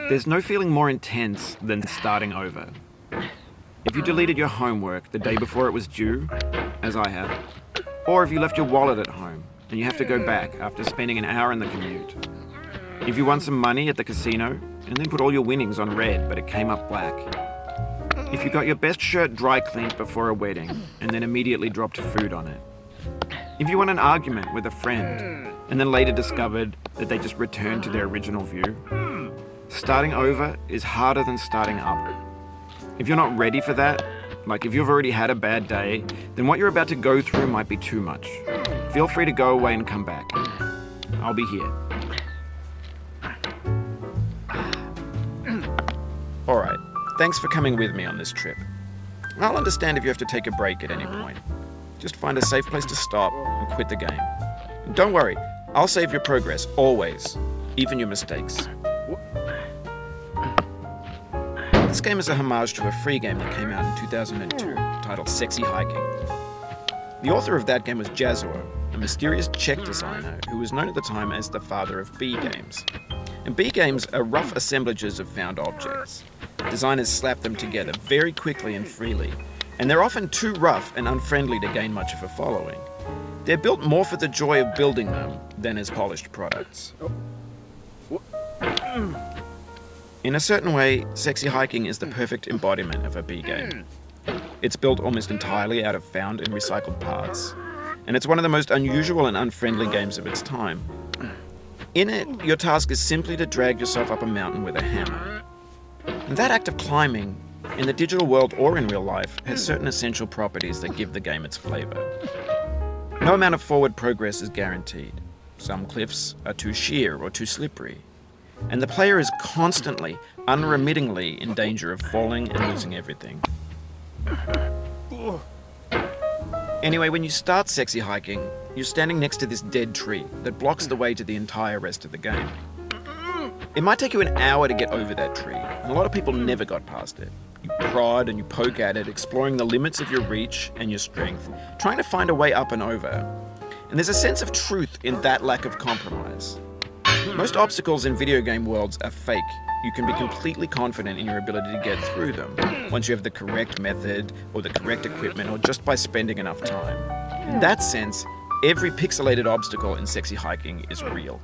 There's no feeling more intense than starting over. If you deleted your homework the day before it was due, as I have, or if you left your wallet at home and you have to go back after spending an hour in the commute. If you won some money at the casino and then put all your winnings on red but it came up black. If you got your best shirt dry cleaned before a wedding and then immediately dropped food on it. If you won an argument with a friend and then later discovered that they just returned to their original view. Starting over is harder than starting up. If you're not ready for that, like if you've already had a bad day, then what you're about to go through might be too much. Feel free to go away and come back. I'll be here. Alright, thanks for coming with me on this trip. I'll understand if you have to take a break at any point. Just find a safe place to stop and quit the game. And don't worry, I'll save your progress, always, even your mistakes. This game is a homage to a free game that came out in 2002, titled Sexy Hiking. The author of that game was Jazuo, a mysterious Czech designer who was known at the time as the father of B games. And B games are rough assemblages of found objects. Designers slap them together very quickly and freely, and they're often too rough and unfriendly to gain much of a following. They're built more for the joy of building them than as polished products. In a certain way, Sexy Hiking is the perfect embodiment of a B game. It's built almost entirely out of found and recycled parts, and it's one of the most unusual and unfriendly games of its time. In it, your task is simply to drag yourself up a mountain with a hammer. And that act of climbing, in the digital world or in real life, has certain essential properties that give the game its flavor. No amount of forward progress is guaranteed. Some cliffs are too sheer or too slippery. And the player is constantly, unremittingly in danger of falling and losing everything. Anyway, when you start Sexy Hiking, you're standing next to this dead tree that blocks the way to the entire rest of the game. It might take you an hour to get over that tree, and a lot of people never got past it. You prod and you poke at it, exploring the limits of your reach and your strength, trying to find a way up and over. And there's a sense of truth in that lack of compromise. Most obstacles in video game worlds are fake. You can be completely confident in your ability to get through them once you have the correct method or the correct equipment or just by spending enough time. In that sense, every pixelated obstacle in Sexy Hiking is real.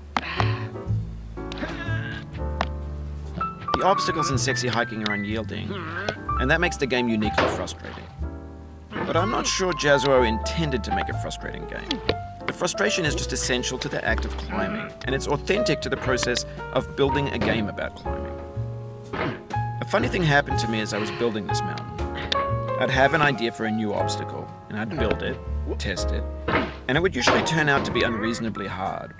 The obstacles in Sexy Hiking are unyielding, and that makes the game uniquely frustrating. But I'm not sure Jazuo intended to make a frustrating game. The frustration is just essential to the act of climbing, and it's authentic to the process of building a game about climbing. A funny thing happened to me as I was building this mountain. I'd have an idea for a new obstacle, and I'd build it, test it, and it would usually turn out to be unreasonably hard.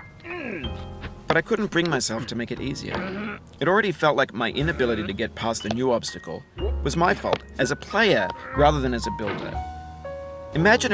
But I couldn't bring myself to make it easier. It already felt like my inability to get past the new obstacle was my fault as a player rather than as a builder. Imagine